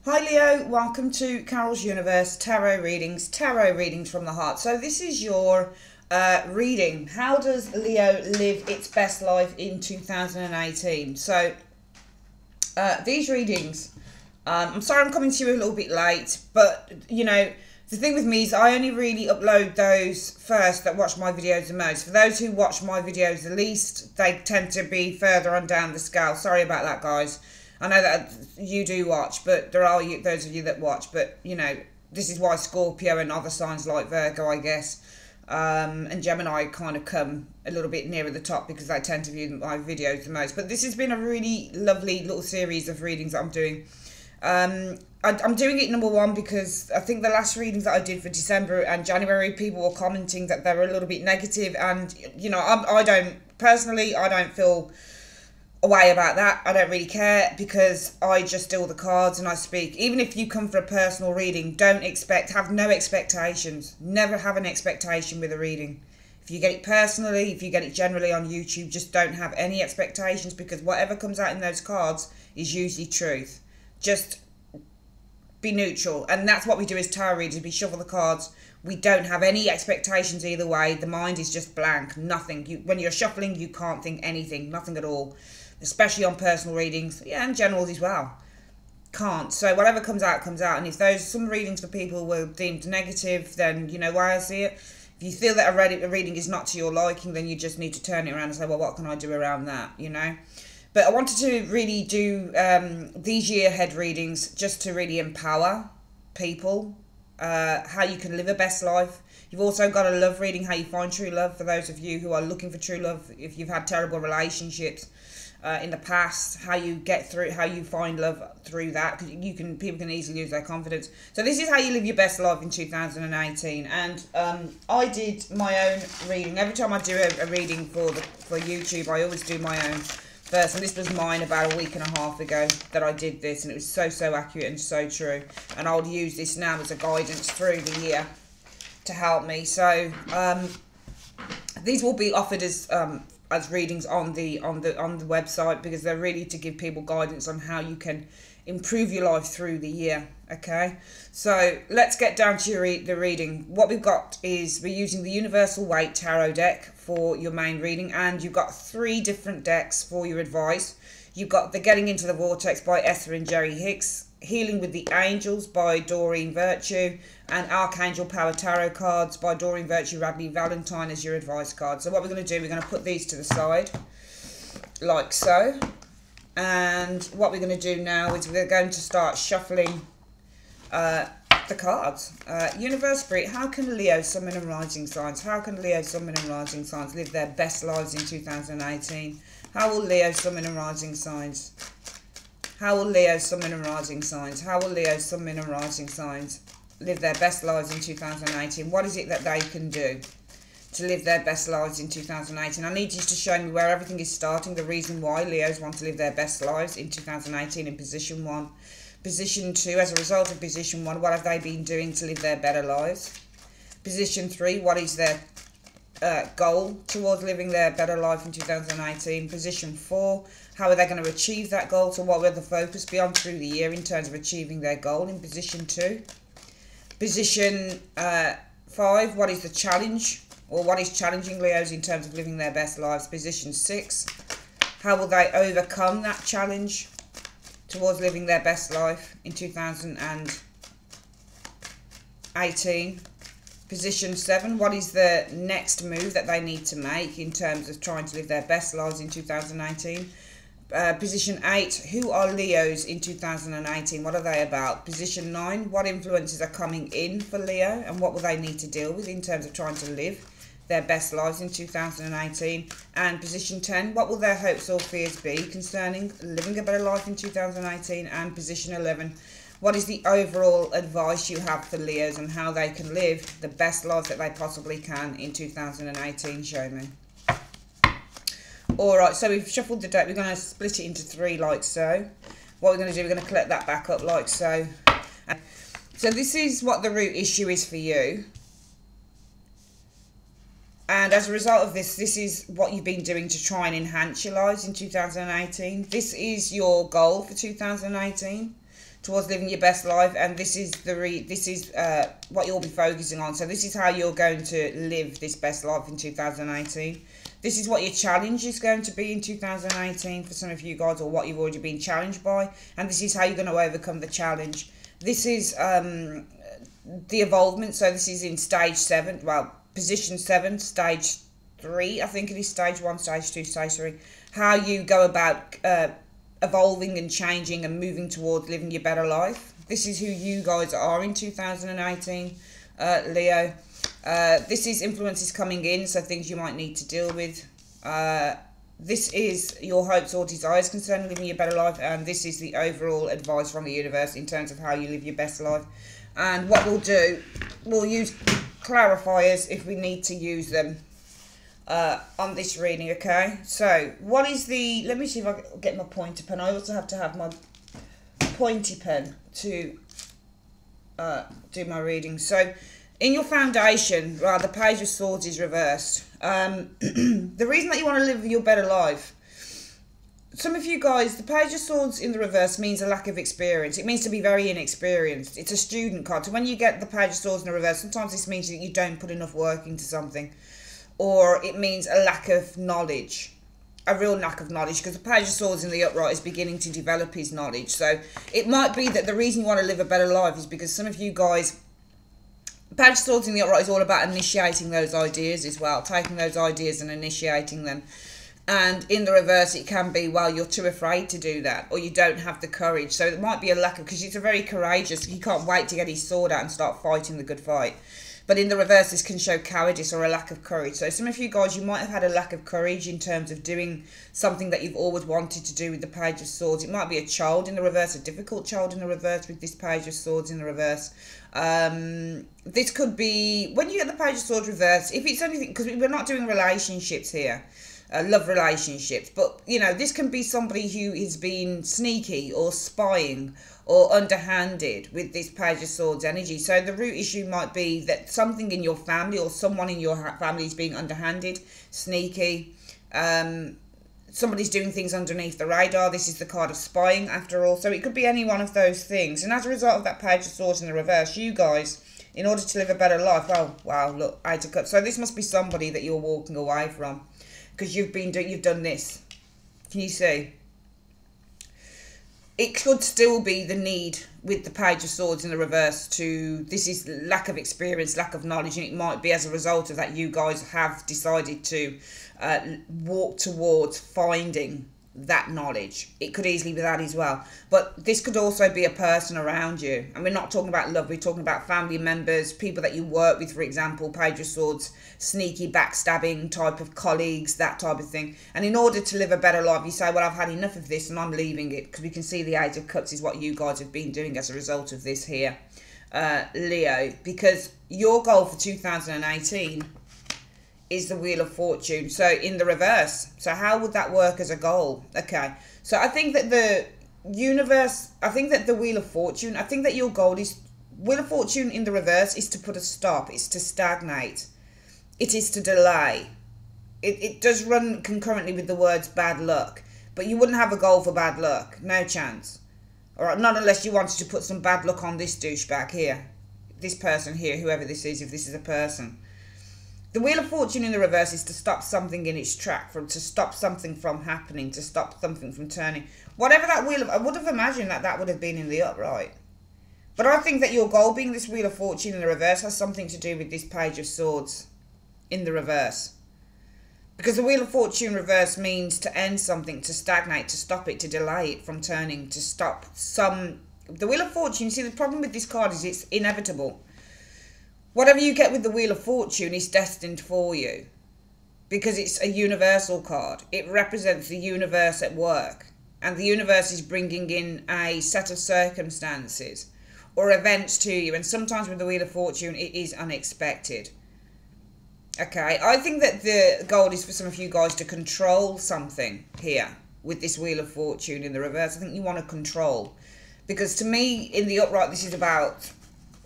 Hi Leo, welcome to Carol's Universe Tarot Readings from the heart. So this is your reading. How does Leo live its best life in 2018? So these readings, I'm sorry I'm coming to you a little bit late, but you know, the thing with me is I only really upload those first that watch my videos the most. For those who watch my videos the least, they tend to be further on down the scale. Sorry about that, guys. I know that you do watch, but there are those of you that watch. But, you know, this is why Scorpio and other signs like Virgo, I guess, and Gemini kind of come a little bit nearer the top because they tend to view my videos the most. But this has been a really lovely little series of readings that I'm doing. I'm doing it, number one, because I think the last readings that I did for December and January, people were commenting that they were a little bit negative. And, you know, I don't feel a way about that. I don't really care because I just deal the cards and I speak. Even if you come for a personal reading, have no expectations. Never have an expectation with a reading. If you get it personally, if you get it generally on YouTube, just don't have any expectations, because whatever comes out in those cards is usually truth. Just be neutral. And that's what we do as tarot readers. We shuffle the cards. We don't have any expectations either way. The mind is just blank. Nothing. When you're shuffling, you can't think anything. Nothing at all. Especially on personal readings, yeah, and generals as well. Can't. So whatever comes out, comes out. And if some readings for people were deemed negative, then you know why I see it. If you feel that a reading is not to your liking, then you just need to turn it around and say, well, what can I do around that, you know? But I wanted to really do these year ahead readings just to really empower people, how you can live a best life. You've also got a love reading, how you find true love, for those of you who are looking for true love. If you've had terrible relationships in the past, how you find love through that, because people can easily lose their confidence. So this is how you live your best life in 2018. And I did my own reading. Every time I do a reading for YouTube, I always do my own first, and this was mine about a week and a half ago that I did this, and it was so accurate and so true. And I'll use this now as a guidance through the year to help me. So these will be offered as readings on the website, because they're really to give people guidance on how you can improve your life through the year. Okay, so let's get down to the reading. What we've got is we're using the Universal Weight Tarot deck for your main reading, and you've got 3 different decks for your advice. You've got the Getting Into the Vortex by Esther and Jerry Hicks, Healing with the Angels by Doreen Virtue, and Archangel Power Tarot cards by Doreen Virtue Radley Valentine as your advice card. So what we're going to do, we're going to put these to the side like so, and what we're going to do now is we're going to start shuffling the cards. Universe Spirit, how can Leo, Sun, Moon and Rising signs, how can Leo, Sun, Moon and Rising signs live their best lives in 2018? How will Leo, Sun, Moon and Rising signs, how will Leo, Sun, Moon and Rising signs, how will Leo, Sun, Moon and Rising signs live their best lives in 2018? What is it that they can do to live their best lives in 2018? I need you to show me where everything is starting, the reason why Leos want to live their best lives in 2018 in position 1. Position 2, as a result of position 1, what have they been doing to live their better lives? Position 3, what is their goal towards living their better life in 2018? Position 4, how are they going to achieve that goal? So what will the focus be on through the year in terms of achieving their goal in position 2? Position 5, what is the challenge, or what is challenging Leos in terms of living their best lives? Position 6, how will they overcome that challenge towards living their best life in 2018? Position 7, what is the next move that they need to make in terms of trying to live their best lives in 2018? Position 8, who are Leos in 2018? What are they about? Position 9, what influences are coming in for Leo and what will they need to deal with in terms of trying to live their best lives in 2018? And position 10, what will their hopes or fears be concerning living a better life in 2018? And position 11, what is the overall advice you have for Leos on how they can live the best life that they possibly can in 2018? Show me. Alright, so we've shuffled the deck. We're going to split it into 3 like so. What we're going to do, we're going to collect that back up like so. So this is what the root issue is for you. And as a result of this, this is what you've been doing to try and enhance your lives in 2018. This is your goal for 2018. towards living your best life, and this is what you'll be focusing on. So this is how you're going to live this best life in 2018. This is what your challenge is going to be in 2018 for some of you guys, or what you've already been challenged by, and this is how you're going to overcome the challenge. This is the evolvement. So this is in stage 7, well, position 7, stage 3, I think it is, stage 1, stage 2, stage 3. How you go about evolving and changing and moving towards living your better life. This is who you guys are in 2018, Leo. This is influences coming in, so things you might need to deal with. This is your hopes or desires concerning living your better life, and this is the overall advice from the universe in terms of how you live your best life. And what we'll do, we'll use clarifiers if we need to use them on this reading, okay? So, what is the... Let me see if I can get my pointer pen. I also have to have my pointy pen to do my reading. So, in your foundation, right, the Page of Swords is reversed. The reason that you want to live your better life, some of you guys, the Page of Swords in the reverse means a lack of experience. It means to be very inexperienced. It's a student card. So when you get the Page of Swords in the reverse, sometimes this means that you don't put enough work into something. Or it means a lack of knowledge. A real lack of knowledge. Because the Page of Swords in the upright is beginning to develop his knowledge. So it might be that the reason you want to live a better life is because some of you guys... Page of Swords in the upright is all about initiating those ideas as well. Taking those ideas and initiating them. And in the reverse, it can be, well, you're too afraid to do that, or you don't have the courage. So it might be a lack of, because it's a very courageous, he can't wait to get his sword out and start fighting the good fight. But in the reverse, this can show cowardice or a lack of courage. So some of you guys, you might have had a lack of courage in terms of doing something that you've always wanted to do with the Page of Swords. It might be a child in the reverse, a difficult child in the reverse with this Page of Swords in the reverse. This could be, when you get the Page of Swords reverse, if it's anything, because we're not doing relationships here. Love relationships, but you know, this can be somebody who is being sneaky or spying or underhanded with this Page of Swords energy. So the root issue might be that something in your family or someone in your family is being underhanded, sneaky. Somebody's doing things underneath the radar. This is the card of spying after all. So it could be any one of those things. And as a result of that Page of Swords in the reverse, you guys, in order to live a better life, well, wow, look, 8 of Cups. So this must be somebody that you're walking away from. Because you've done this. Can you see? It could still be the need with the Page of Swords in the reverse to, this is lack of experience, lack of knowledge, and it might be as a result of that you guys have decided to walk towards finding that knowledge. It could easily be that as well. But this could also be a person around you. And we're not talking about love, we're talking about family members, people that you work with, for example, Page of Swords, sneaky backstabbing type of colleagues, that type of thing. And in order to live a better life, you say, well, I've had enough of this and I'm leaving it. Because we can see the 8 of Cups is what you guys have been doing as a result of this here, Leo. Because your goal for 2018 is the Wheel of Fortune, so in the reverse. So how would that work as a goal? Okay, so I think that the universe, I think that the Wheel of Fortune, I think that your goal is, Wheel of Fortune in the reverse is to put a stop, it's to stagnate, it is to delay. It does run concurrently with the words bad luck, but you wouldn't have a goal for bad luck, no chance. Alright, not unless you wanted to put some bad luck on this douchebag here, this person here, whoever this is, if this is a person. The Wheel of Fortune in the reverse is to stop something in its track, to stop something from happening, to stop something from turning. Whatever that wheel of, I would have imagined that that would have been in the upright. But I think that your goal being this Wheel of Fortune in the reverse has something to do with this Page of Swords in the reverse. Because the Wheel of Fortune reverse means to end something, to stagnate, to stop it, to delay it from turning, to stop some... The Wheel of Fortune, see, the problem with this card is it's inevitable. Whatever you get with the Wheel of Fortune is destined for you. Because it's a universal card. It represents the universe at work. And the universe is bringing in a set of circumstances or events to you. And sometimes with the Wheel of Fortune, it is unexpected. Okay, I think that the goal is for some of you guys to control something here with this Wheel of Fortune in the reverse. I think you want to control. Because to me, in the upright, this is about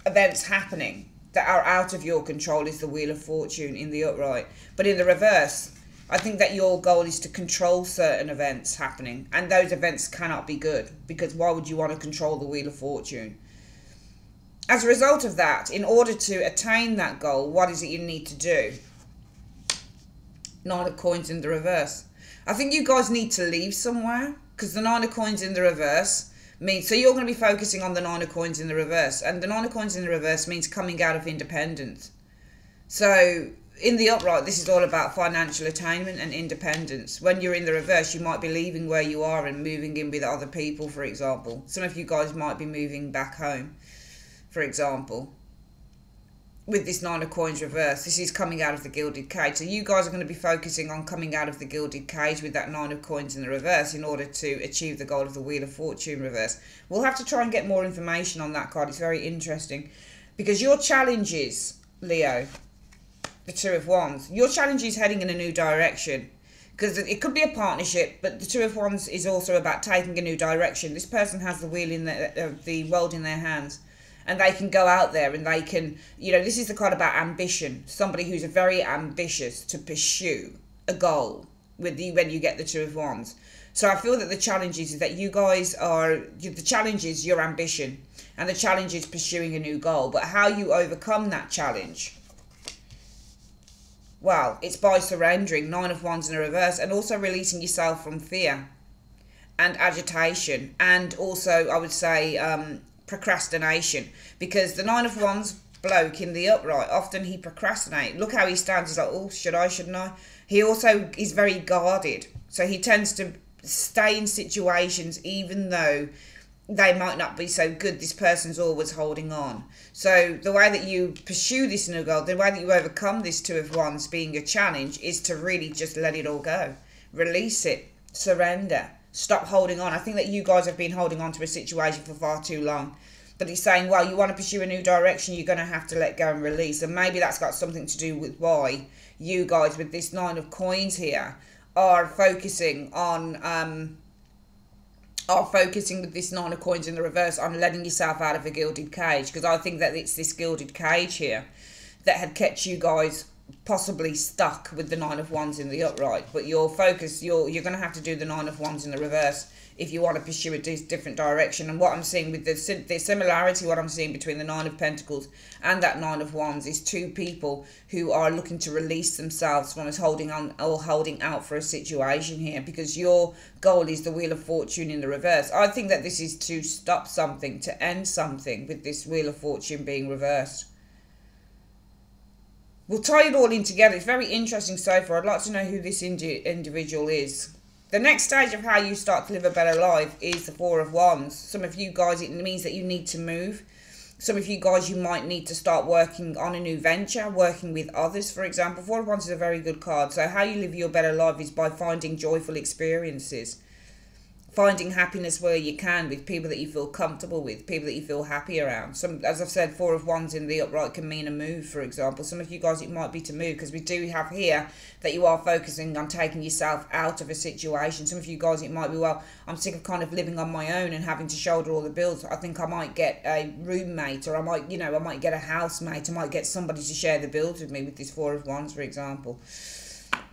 events happening that are out of your control, is the Wheel of Fortune in the upright. But in the reverse, I think that your goal is to control certain events happening, and those events cannot be good, because why would you want to control the Wheel of Fortune? As a result of that, in order to attain that goal, what is it you need to do? Nine of Coins in the reverse. I think you guys need to leave somewhere, because the Nine of Coins in the reverse means, so you're going to be focusing on the Nine of Coins in the reverse, and the Nine of Coins in the reverse means coming out of independence. So in the upright, this is all about financial attainment and independence. When you're in the reverse, you might be leaving where you are and moving in with other people, for example. Some of you guys might be moving back home, for example. With this Nine of Coins reverse, this is coming out of the Gilded Cage. So you guys are going to be focusing on coming out of the Gilded Cage with that Nine of Coins in the reverse in order to achieve the goal of the Wheel of Fortune reverse. We'll have to try and get more information on that card. It's very interesting. Because your challenge is, Leo, the Two of Wands. Your challenge is heading in a new direction. Because it could be a partnership, but the Two of Wands is also about taking a new direction. This person has the wheel in the world in their hands. And they can go out there and they can, you know, this is the card about ambition. Somebody who's very ambitious to pursue a goal with you when you get the Two of Wands. So I feel that the challenge is that you guys are, the challenge is your ambition. And the challenge is pursuing a new goal. But how you overcome that challenge? Well, it's by surrendering, Nine of Wands in a reverse, and also releasing yourself from fear and agitation. And also, I would say, procrastination, because the Nine of Wands bloke in the upright, often he procrastinates. Look how he stands. He's like, oh, should I, shouldn't I? He also is very guarded, so he tends to stay in situations even though they might not be so good. This person's always holding on. So the way that you pursue this new goal, the way that you overcome this Two of Wands being a challenge, is to really just let it all go, release it, surrender. Stop holding on. I think that you guys have been holding on to a situation for far too long. But he's saying, well, you want to pursue a new direction, you're going to have to let go and release. And maybe that's got something to do with why you guys, with this Nine of Coins here, are focusing on, with this Nine of Coins in the reverse, on letting yourself out of a gilded cage. Because I think that it's this gilded cage here that had kept you guys possibly stuck with the Nine of Wands in the upright. But your focus, you're going to have to do the Nine of Wands in the reverse if you want to pursue a different direction. And what I'm seeing with the similarity, what I'm seeing between the Nine of Pentacles and that Nine of Wands is two people who are looking to release themselves from us holding on or holding out for a situation here, because your goal is the Wheel of Fortune in the reverse. I think that this is to stop something, to end something, with this Wheel of Fortune being reversed. We'll tie it all in together. It's very interesting so far. I'd like to know who this individual is. The next stage of how you start to live a better life is the Four of Wands. Some of you guys, it means that you need to move. Some of you guys, you might need to start working on a new venture, working with others, for example. Four of Wands is a very good card. So how you live your better life is by finding joyful experiences. Finding happiness where you can, with people that you feel comfortable with, people that you feel happy around. Some, as I've said, Four of Wands in the upright can mean a move, for example. Some of you guys, it might be to move, because we do have here that you are focusing on taking yourself out of a situation. Some of you guys, it might be, well, I'm sick of kind of living on my own and having to shoulder all the bills. I think I might get a roommate, or I might, you know, I might get a housemate. I might get somebody to share the bills with me with this Four of Wands, for example.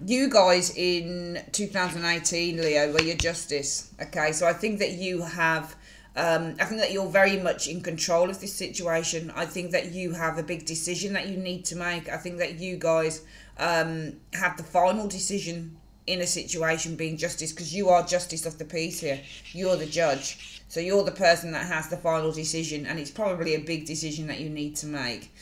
You guys in 2018, Leo, were your justice. Okay, so I think that you have, I think that you're very much in control of this situation. I think that you have a big decision that you need to make. I think that you guys have the final decision in a situation being justice, because you are justice of the peace here. You're the judge. So you're the person that has the final decision, and it's probably a big decision that you need to make.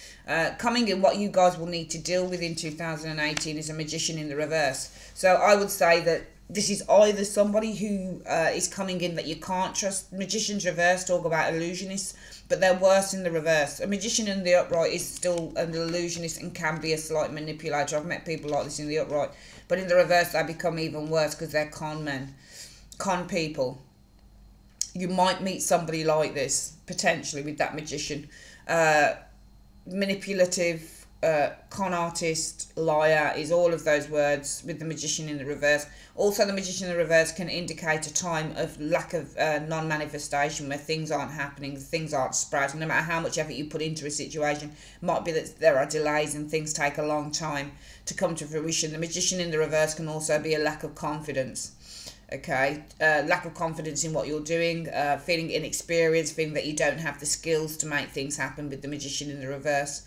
Coming in, what you guys will need to deal with in 2018 is a Magician in the reverse. So I would say that this is either somebody who is coming in that you can't trust. Magicians reverse talk about illusionists, but they're worse in the reverse. A Magician in the upright is still an illusionist and can be a slight manipulator. I've met people like this in the upright, but in the reverse they become even worse because they're con men, con people. You might meet somebody like this, potentially, with that Magician. Manipulative, con artist, liar is all of those words with the Magician in the reverse. Also, the Magician in the reverse can indicate a time of lack of non-manifestation, where things aren't happening, things aren't sprouting. No matter how much effort you put into a situation, it might be that there are delays and things take a long time to come to fruition. The Magician in the reverse can also be a lack of confidence. Okay, lack of confidence in what you're doing, feeling inexperienced, feeling that you don't have the skills to make things happen with the Magician in the reverse.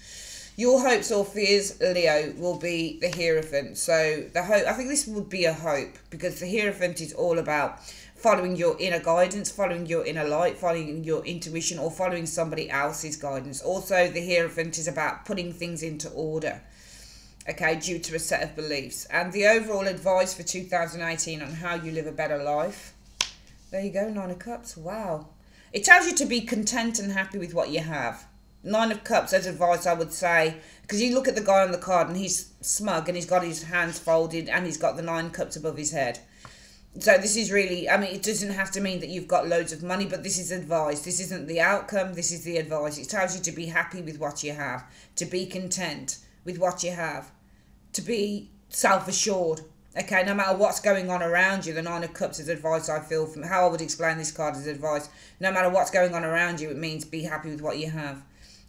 Your hopes or fears, Leo, will be the Hierophant. So the hope, I think this would be a hope, because the Hierophant is all about following your inner guidance, following your inner light, following your intuition, or following somebody else's guidance. Also, the Hierophant is about putting things into order, okay, due to a set of beliefs. And the overall advice for 2018 on how you live a better life, there you go, 9 of Cups. Wow. It tells you to be content and happy with what you have. 9 of Cups as advice, I would say, because you look at the guy on the card and he's smug and he's got his hands folded and he's got the 9 cups above his head. So this is really, I mean, it doesn't have to mean that you've got loads of money, but this is advice. This isn't the outcome, this is the advice. It tells you to be happy with what you have, to be content with what you have, to be self-assured. Okay, no matter what's going on around you, the 9 of Cups is advice, I feel, from how I would explain this card as advice. No matter what's going on around you, it means be happy with what you have.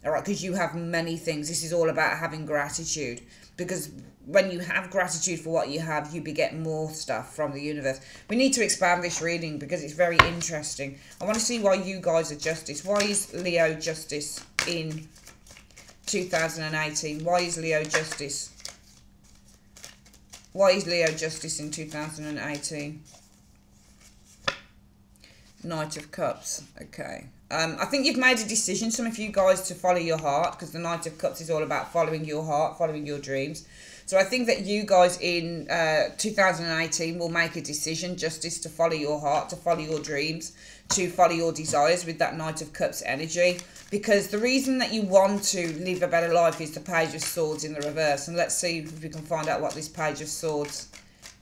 All right, because you have many things. This is all about having gratitude, because when you have gratitude for what you have, you beget more stuff from the universe. We need to expand this reading because it's very interesting. I want to see why you guys are Justice. Why is Leo Justice in 2018? Why is Leo Justice? Why is Leo Justice in 2018? Knight of Cups. Okay. I think you've made a decision, some of you guys, to follow your heart, because the Knight of Cups is all about following your heart, following your dreams. So I think that you guys in 2018 will make a decision, Justice, to follow your heart, to follow your dreams, to follow your desires with that Knight of Cups energy. Because the reason that you want to live a better life is the Page of Swords in the reverse. And let's see if we can find out what this Page of Swords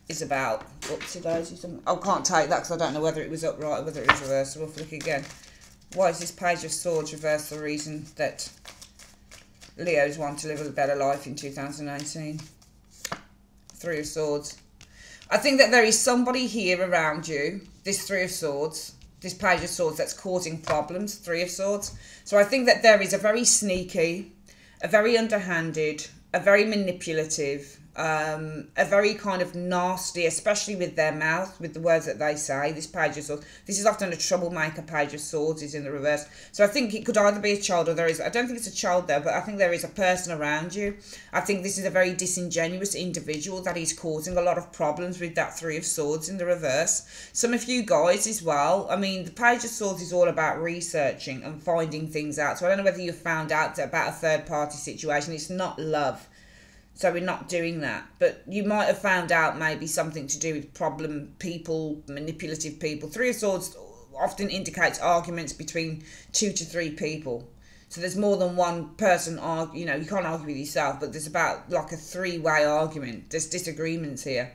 is about. Whoopsie daisy. I can't take that because I don't know whether it was upright or whether it was reversed. So we'll flick again. Why is this Page of Swords reversed? The reason that Leos want to live a better life in 2018. 3 of Swords. I think that there is somebody here around you, this 3 of Swords, this Page of Swords, that's causing problems, 3 of Swords. So I think that there is a very sneaky, a very underhanded, a very manipulative, a very kind of nasty, especially with their mouth, with the words that they say, this Page of Swords. This is often a troublemaker. Page of Swords is in the reverse. So I think it could either be a child or there is, I don't think it's a child there, but I think there is a person around you. I think this is a very disingenuous individual that is causing a lot of problems with that 3 of Swords in the reverse. Some of you guys as well, I mean, the Page of Swords is all about researching and finding things out. So I don't know whether you've found out about a third-party situation. It's not love. So we're not doing that. But you might have found out maybe something to do with problem people, manipulative people. 3 of Swords often indicates arguments between 2 to 3 people. So there's more than one person, you know, you can't argue with yourself, but there's about like a 3-way argument. There's disagreements here.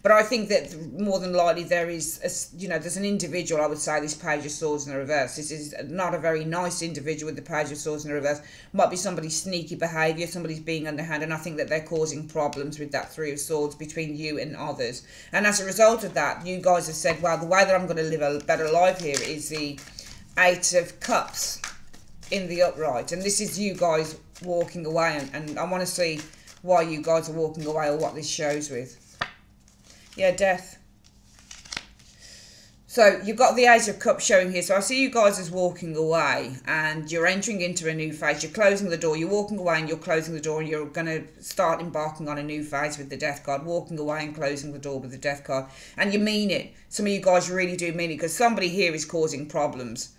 But I think that more than likely there is, you know, there's an individual, I would say, this Page of Swords in the reverse. This is not a very nice individual with the Page of Swords in the reverse. Might be somebody's sneaky behaviour, somebody's being underhand, and I think that they're causing problems with that 3 of Swords between you and others. And as a result of that, you guys have said, well, the way that I'm going to live a better life here is the 8 of Cups in the upright. And this is you guys walking away, and I want to see why you guys are walking away or what this shows with. Yeah, Death. So you've got the 8 of Cups showing here. So I see you guys as walking away and you're entering into a new phase. You're closing the door. You're walking away and you're closing the door, and you're going to start embarking on a new phase with the Death card. Walking away and closing the door with the Death card. And you mean it. Some of you guys really do mean it, because somebody here is causing problems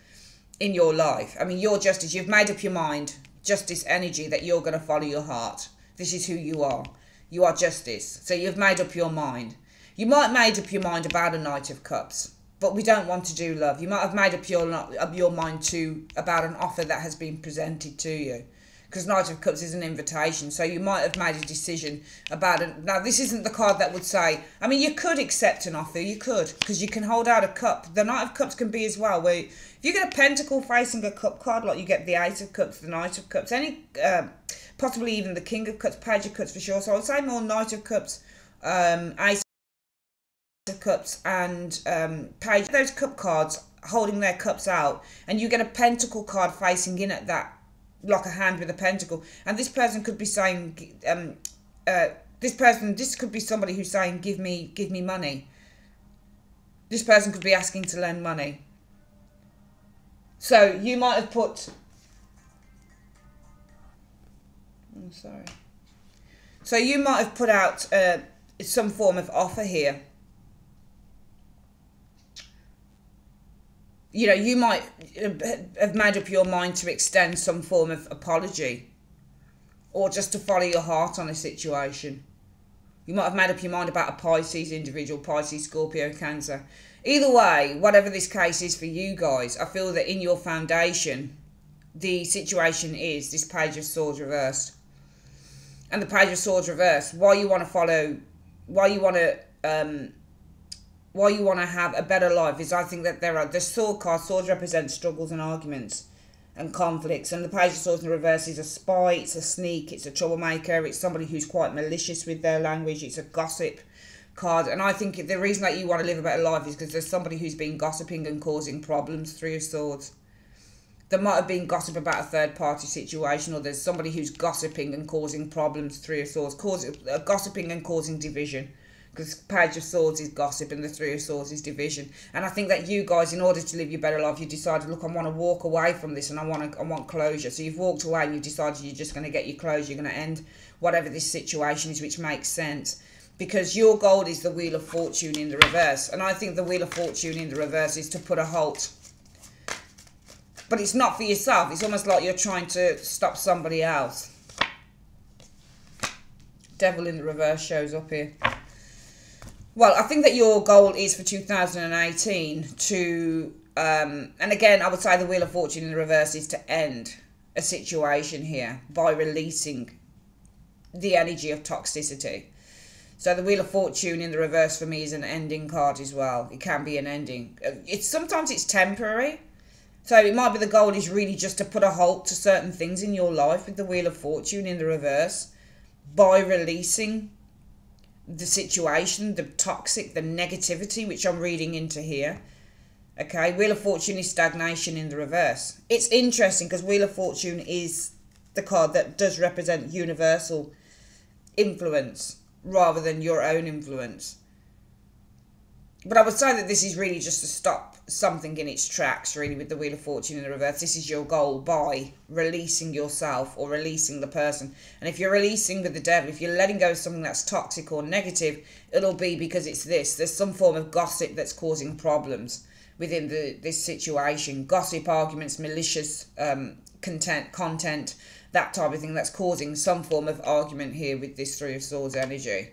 in your life. I mean, you're Justice. You've made up your mind, Justice energy, that you're going to follow your heart. This is who you are. You are Justice. So you've made up your mind. You might have made up your mind about a Knight of Cups, but we don't want to do love. You might have made up your mind about an offer that has been presented to you, because Knight of Cups is an invitation. So you might have made a decision about it. Now, this isn't the card that would say, I mean, you could accept an offer. You could, because you can hold out a cup. The Knight of Cups can be as well, where if you get a pentacle facing a cup card, like you get the 8 of Cups, the Knight of Cups, any possibly even the King of Cups, Page of Cups for sure. So I would say more Knight of Cups, Ace of Cups, and Page. Those cup cards holding their cups out, and you get a Pentacle card facing in at that, like a hand with a pentacle. And this person could be saying, this could be somebody who's saying, give me money. This person could be asking to lend money. So you might have put, I'm sorry. So you might have put out some form of offer here. You know, you might have made up your mind to extend some form of apology, or just to follow your heart on a situation. You might have made up your mind about a Pisces individual, Pisces, Scorpio, Cancer. Either way, whatever this case is for you guys, I feel that in your foundation, the situation is this Page of Swords reversed. And the Page of Swords reversed, why you want to have a better life is, I think that the sword card, swords represent struggles and arguments and conflicts, and the Page of Swords in reverse is a spy, it's a sneak, it's a troublemaker, it's somebody who's quite malicious with their language, it's a gossip card. And I think the reason that you want to live a better life is because there's somebody who's been gossiping and causing problems. Three of Swords. There might have been gossip about a third party situation, or there's somebody who's gossiping and causing problems. Three of Swords, gossiping and causing division. Because Page of Swords is gossip and the Three of Swords is division. And I think that you guys, in order to live your better life, you decided, look, I want to walk away from this and I want closure. So you've walked away and you've decided you're just going to get your closure. You're going to end whatever this situation is, which makes sense. Because your goal is the Wheel of Fortune in the reverse. And I think the Wheel of Fortune in the reverse is to put a halt. But it's not for yourself. It's almost like you're trying to stop somebody else. Devil in the reverse shows up here. Well, I think that your goal is for 2018 to, and again, I would say the Wheel of Fortune in the reverse is to end a situation here by releasing the energy of toxicity. So the Wheel of Fortune in the reverse for me is an ending card as well. It can be an ending. Sometimes it's temporary. So it might be the goal is really just to put a halt to certain things in your life with the Wheel of Fortune in the reverse by releasing the situation, the toxic, the negativity, which I'm reading into here. Okay, Wheel of Fortune is stagnation in the reverse. It's interesting because Wheel of Fortune is the card that does represent universal influence rather than your own influence. But I would say that this is really just to stop something in its tracks, really, with the Wheel of Fortune in the reverse. This is your goal by releasing yourself or releasing the person. And if you're releasing with the Devil, if you're letting go of something that's toxic or negative, it'll be because it's this. There's some form of gossip that's causing problems within this situation. Gossip, arguments, malicious content, that type of thing that's causing some form of argument here with this Three of Swords energy.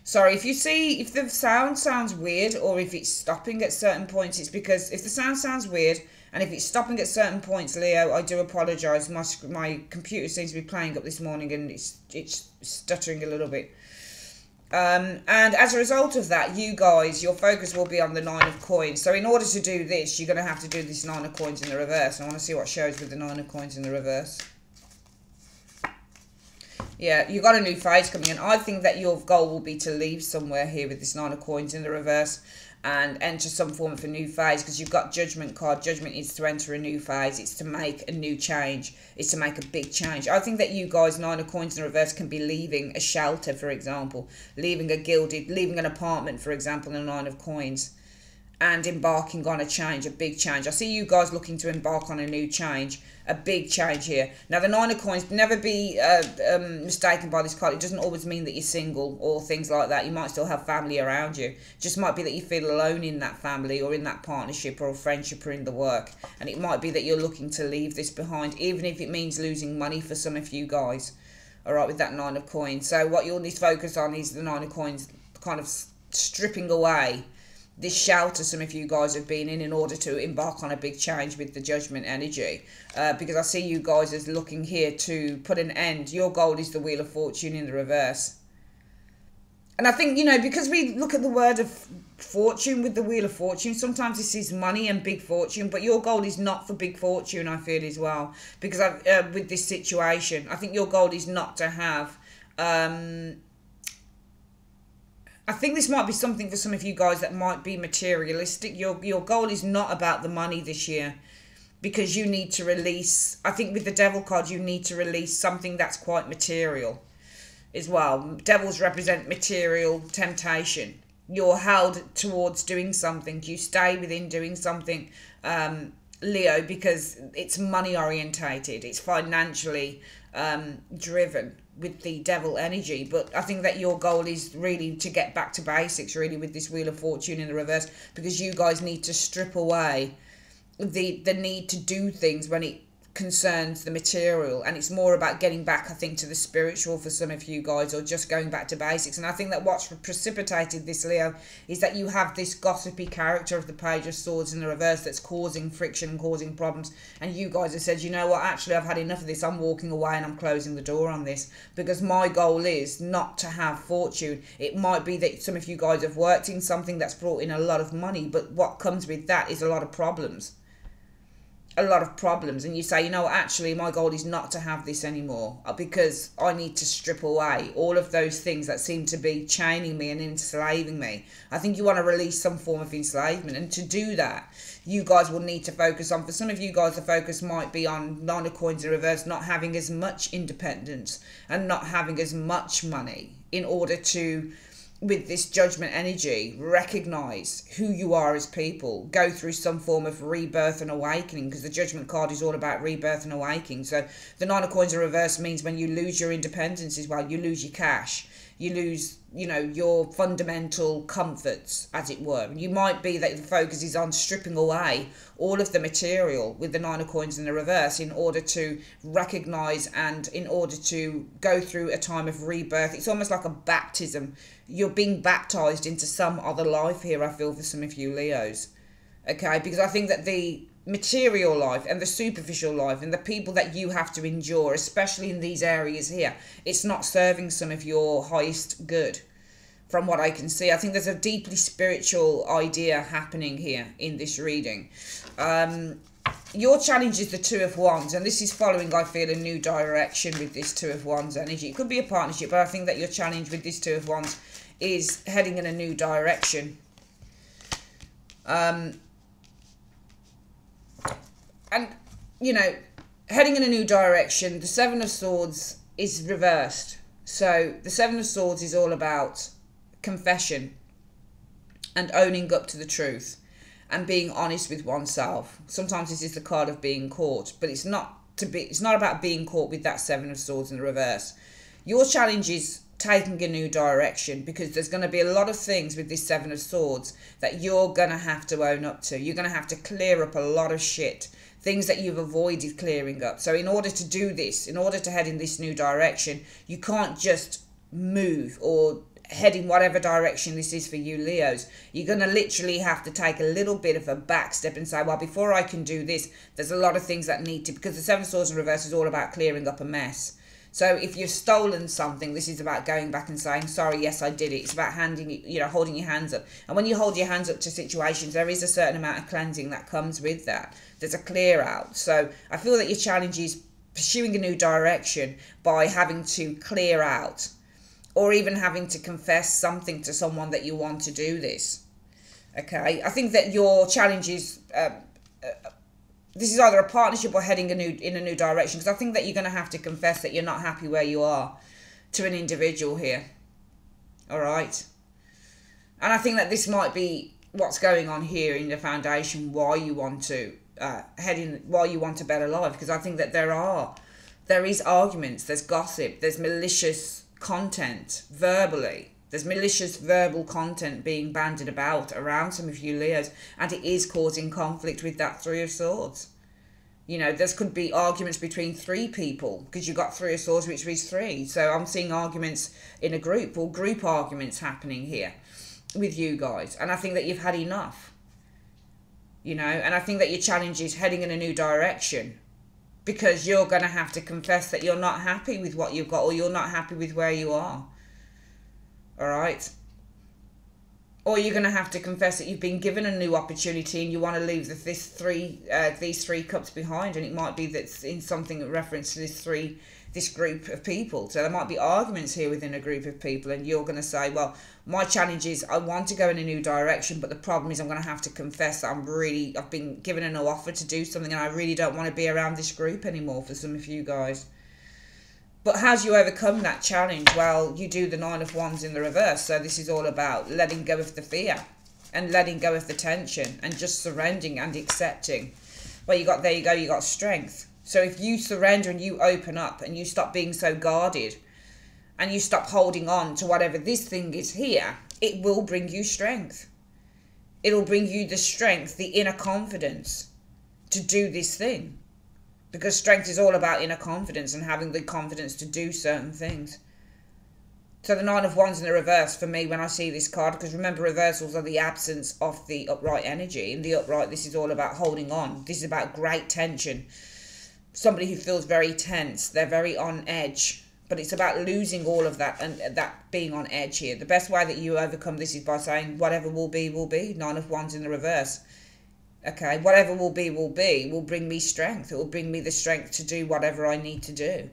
Sorry, if the sound sounds weird or if it's stopping at certain points, it's because if the sound sounds weird and if it's stopping at certain points, Leo, I do apologise. My computer seems to be playing up this morning and it's stuttering a little bit. And as a result of that, you guys, your focus will be on the Nine of Coins. So in order to do this, you're going to have to do this Nine of Coins in the reverse. I want to see what shows with the Nine of Coins in the reverse. Yeah, you got a new phase coming in. I think that your goal will be to leave somewhere here with this Nine of Coins in the reverse and enter some form of a new phase, because you've got Judgment card. Judgment is to enter a new phase. It's to make a new change. It's to make a big change. I think that you guys, Nine of Coins in the reverse, can be leaving a shelter, for example. Leaving an apartment, for example, in a Nine of Coins. And embarking on a change, a big change. I see you guys looking to embark on a new change, a big change here. Now, the Nine of Coins, never be mistaken by this card. It doesn't always mean that you're single or things like that. You might still have family around you. It just might be that you feel alone in that family or in that partnership or a friendship or in the work. And it might be that you're looking to leave this behind, even if it means losing money for some of you guys. All right, with that Nine of Coins. So what you'll need to focus on is the Nine of Coins kind of stripping away this shelter some of you guys have been in order to embark on a big change with the Judgment energy. Because I see you guys as looking here to put an end. Your goal is the Wheel of Fortune in the reverse. And I think, you know, because we look at the word of fortune with the Wheel of Fortune. Sometimes this is money and big fortune, but your goal is not for big fortune, I feel, as well. Because with this situation, I think your goal is not to have... I think this might be something for some of you guys that might be materialistic. Your goal is not about the money this year, because you need to release... I think with the Devil card, you need to release something that's quite material as well. Devils represent material temptation. You're held towards doing something. You stay within doing something, Leo, because it's money orientated. It's financially driven with the Devil energy. But I think that your goal is really to get back to basics, really, with this Wheel of Fortune in the reverse, because you guys need to strip away the need to do things when it concerns the material, and it's more about getting back, I think, to the spiritual for some of you guys, or just going back to basics. And I think that what's precipitated this, Leo, is that you have this gossipy character of the Page of Swords in the reverse that's causing friction and causing problems, and you guys have said, you know what, actually I've had enough of this, I'm walking away and I'm closing the door on this, because my goal is not to have fortune. It might be that some of you guys have worked in something that's brought in a lot of money, but what comes with that is a lot of problems. And you say, you know, actually my goal is not to have this anymore, because I need to strip away all of those things that seem to be chaining me and enslaving me. I think you want to release some form of enslavement, and to do that you guys will need to focus on, for some of you guys the focus might be on Nine of Coins in reverse, not having as much independence and not having as much money, in order to, with this Judgment energy, recognize who you are as people, go through some form of rebirth and awakening, because the Judgment card is all about rebirth and awakening. So the Nine of Coins in reverse means when you lose your independence as well, you lose your cash, you lose, you know, your fundamental comforts, as it were. You might be that the focus is on stripping away all of the material with the Nine of Coins in the reverse, in order to recognize and in order to go through a time of rebirth. It's almost like a baptism. You're being baptized into some other life here, I feel, for some of you Leos. Okay, because I think that the material life and the superficial life and the people that you have to endure, especially in these areas here, it's not serving some of your highest good. From what I can see, I think there's a deeply spiritual idea happening here in this reading. Your challenge is the Two of Wands, and this is following, I feel, a new direction with this Two of Wands energy. It could be a partnership, but I think that your challenge with this Two of Wands is heading in a new direction. And, you know, heading in a new direction, the Seven of Swords is reversed. So the Seven of Swords is all about confession and owning up to the truth and being honest with oneself. Sometimes this is the card of being caught, but it's not about being caught with that Seven of Swords in the reverse. Your challenge is taking a new direction, because there's going to be a lot of things with this Seven of Swords that you're going to have to own up to. You're going to have to clear up a lot of shit, things that you've avoided clearing up. So in order to do this, in order to head in this new direction, you can't just move or head in whatever direction this is for you Leos. You're going to literally have to take a little bit of a back step and say, well, before I can do this, there's a lot of things that need to, because the Seven of Swords in reverse is all about clearing up a mess. So if you've stolen something, this is about going back and saying, sorry, yes, I did it. It's about holding your hands up. And when you hold your hands up to situations, there is a certain amount of cleansing that comes with that. There's a clear out. So I feel that your challenge is pursuing a new direction by having to clear out, or even having to confess something to someone that you want to do this. Okay, I think that your challenge is, this is either a partnership or heading in a new direction, because I think that you're going to have to confess that you're not happy where you are to an individual here. All right. And I think that this might be what's going on here in the foundation, why you want to why you want a better life, because I think that there is arguments, there's gossip, there's malicious content verbally. There's malicious verbal content being bandied about around some of you Leos, and it is causing conflict with that Three of Swords. You know, there could be arguments between three people, because you've got Three of Swords, which is three. So I'm seeing arguments in a group, or group arguments happening here with you guys. And I think that you've had enough. You know, and I think that your challenge is heading in a new direction, because you're going to have to confess that you're not happy with what you've got, or you're not happy with where you are. All right. Or you're going to have to confess that you've been given a new opportunity and you want to leave these three cups behind. And it might be that's in something in reference to this group of people. So there might be arguments here within a group of people, and you're going to say, well, my challenge is I want to go in a new direction, but the problem is I'm going to have to confess that I've been given a new offer to do something, and I really don't want to be around this group anymore for some of you guys. But how do you overcome that challenge? Well, you do the 9 of Wands in the reverse. So this is all about letting go of the fear and letting go of the tension and just surrendering and accepting. Well, you got strength. So if you surrender and you open up and you stop being so guarded and you stop holding on to whatever this thing is here, it will bring you strength. It'll bring you the strength, the inner confidence to do this thing. Because strength is all about inner confidence and having the confidence to do certain things. So the 9 of Wands in the reverse for me when I see this card, because remember reversals are the absence of the upright energy. In the upright, this is all about holding on. This is about great tension. Somebody who feels very tense. They're very on edge. But it's about losing all of that and that being on edge here. The best way that you overcome this is by saying whatever will be, will be. 9 of Wands in the reverse. Okay, whatever will bring me strength. It will bring me the strength to do whatever I need to do.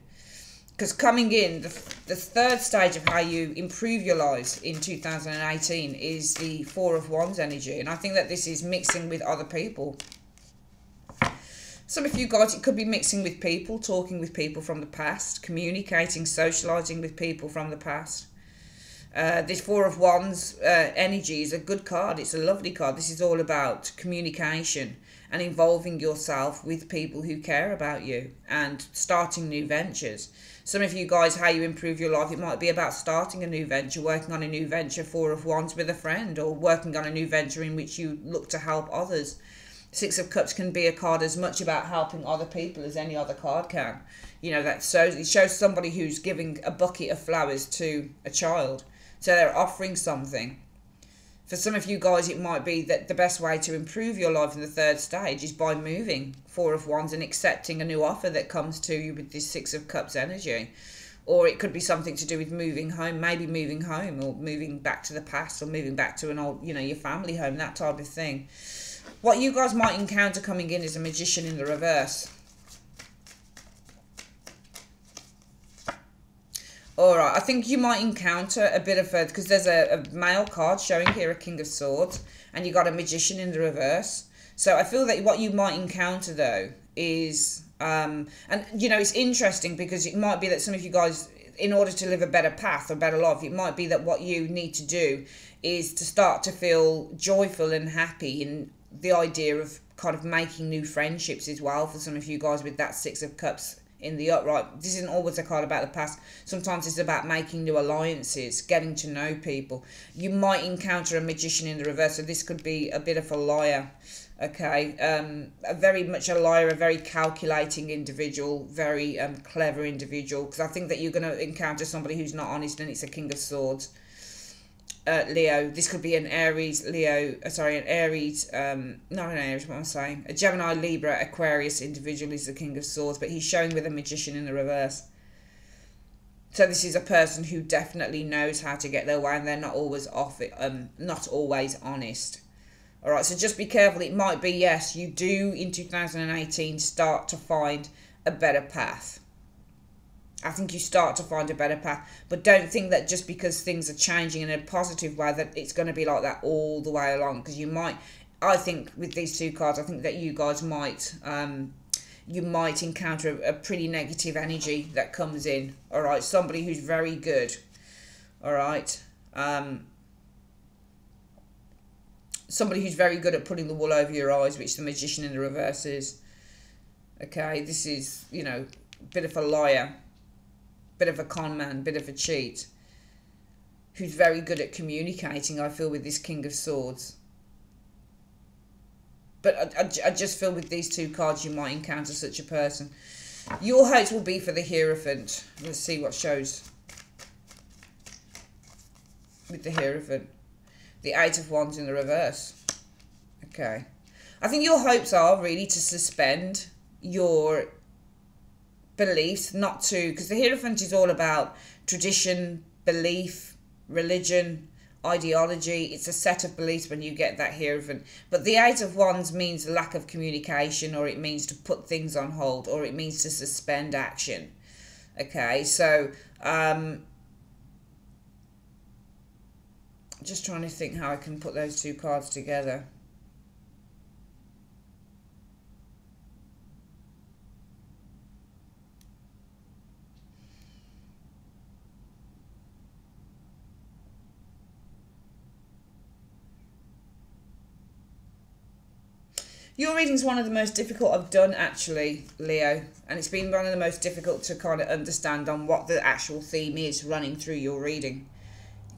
Because coming in, the third stage of how you improve your lives in 2018 is the 4 of Wands energy. And I think that this is mixing with other people. Some of you guys, it could be mixing with people, talking with people from the past, communicating, socialising with people from the past. This 4 of Wands energy is a good card. It's a lovely card. This is all about communication and involving yourself with people who care about you and starting new ventures. Some of you guys, how you improve your life, it might be about starting a new venture, working on a new venture, 4 of Wands with a friend, or working on a new venture in which you look to help others. 6 of Cups can be a card as much about helping other people as any other card can. You know, it shows somebody who's giving a bucket of flowers to a child. So they're offering something. For some of you guys, it might be that the best way to improve your life in the third stage is by moving, 4 of Wands, and accepting a new offer that comes to you with this 6 of Cups energy. Or it could be something to do with moving home, maybe moving home or moving back to the past or moving back to an old, your family home, that type of thing. What you guys might encounter coming in is a Magician in the reverse. Alright, I think you might encounter a bit of a, because there's a male card showing here, a King of Swords, and you got a Magician in the reverse. So I feel that what you might encounter though is, and it's interesting because it might be that some of you guys, in order to live a better path or better life, it might be that what you need to do is to start to feel joyful and happy in the idea of kind of making new friendships as well for some of you guys with that 6 of Cups in the upright. This isn't always a card about the past. Sometimes it's about making new alliances, getting to know people. You might encounter a Magician in the reverse, so this could be a bit of a liar. Okay, a very much a liar, a very calculating individual, very clever individual, because I think that you're going to encounter somebody who's not honest, and it's a King of Swords. Leo, this could be an Aries, a Gemini, Libra, Aquarius individual is the King of Swords, but he's showing with a Magician in the reverse. So this is a person who definitely knows how to get their way, and they're not always not always honest. Alright, so just be careful. It might be, yes, you do in 2018 start to find a better path. I think you start to find a better path, but don't think that just because things are changing in a positive way that it's going to be like that all the way along, because you might, I think with these two cards, I think that you guys might, you might encounter a pretty negative energy that comes in, all right, somebody who's very good, all right, somebody who's very good at putting the wool over your eyes, which the Magician in the reverse is, okay, this is, a bit of a liar, bit of a con man, bit of a cheat, who's very good at communicating, I feel, with this King of Swords. But I just feel with these two cards you might encounter such a person. Your hopes will be for the Hierophant. Let's see what shows with the Hierophant. The 8 of Wands in the reverse. Okay. I think your hopes are really to suspend your beliefs, not to, because the Hierophant is all about tradition, belief, religion, ideology. It's a set of beliefs when you get that Hierophant. But the Eight of Wands means lack of communication, or it means to put things on hold, or it means to suspend action. Okay, so just trying to think how I can put those two cards together. Your reading's one of the most difficult I've done, actually, Leo. And it's been one of the most difficult to kind of understand on what the actual theme is running through your reading,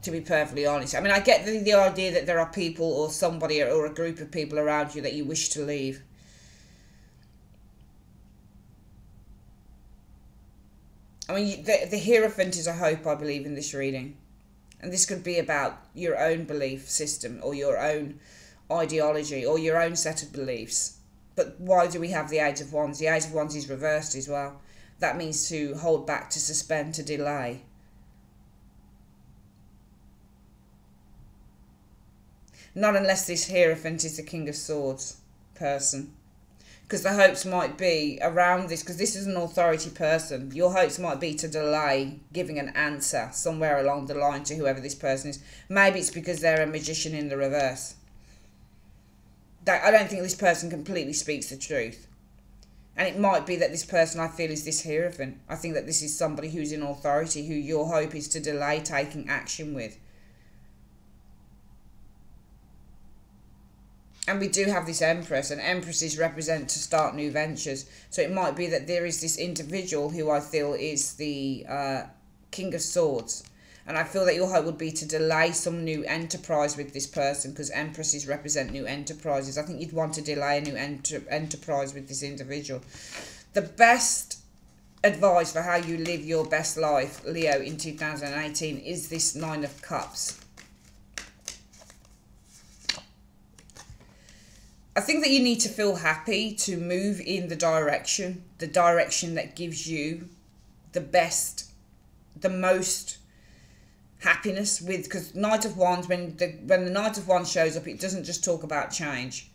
to be perfectly honest. I mean, I get the idea that there are people or somebody or a group of people around you that you wish to leave. I mean, the Hierophant is a hope, I believe, in this reading. And this could be about your own belief system or your own ideology or your own set of beliefs. But why do we have the Eight of Wands? The Eight of Wands is reversed as well. That means to hold back, to suspend, to delay. Not unless this Hierophant is the King of Swords person. Because the hopes might be around this, because this is an authority person. Your hopes might be to delay giving an answer somewhere along the line to whoever this person is. Maybe it's because they're a magician in the reverse. I don't think this person completely speaks the truth. And it might be that this person, I feel, is this Hierophant. I think that this is somebody who's in authority, who your hope is to delay taking action with. And we do have this Empress, and Empresses represent to start new ventures. So it might be that there is this individual who I feel is the King of Swords. And I feel that your hope would be to delay some new enterprise with this person, because Empresses represent new enterprises. I think you'd want to delay a new enterprise with this individual. The best advice for how you live your best life, Leo, in 2018 is this Nine of Cups. I think that you need to feel happy to move in the direction that gives you the best, the most happiness with, because Knight of Wands, when the Knight of Wands shows up, it doesn't just talk about change.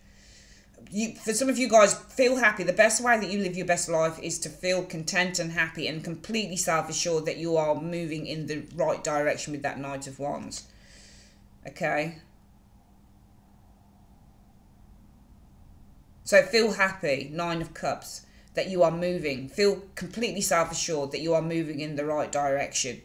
For some of you guys, feel happy. The best way that you live your best life is to feel content and happy and completely self-assured that you are moving in the right direction with that Knight of Wands. Okay? So feel happy, Nine of Cups, that you are moving. Feel completely self-assured that you are moving in the right direction.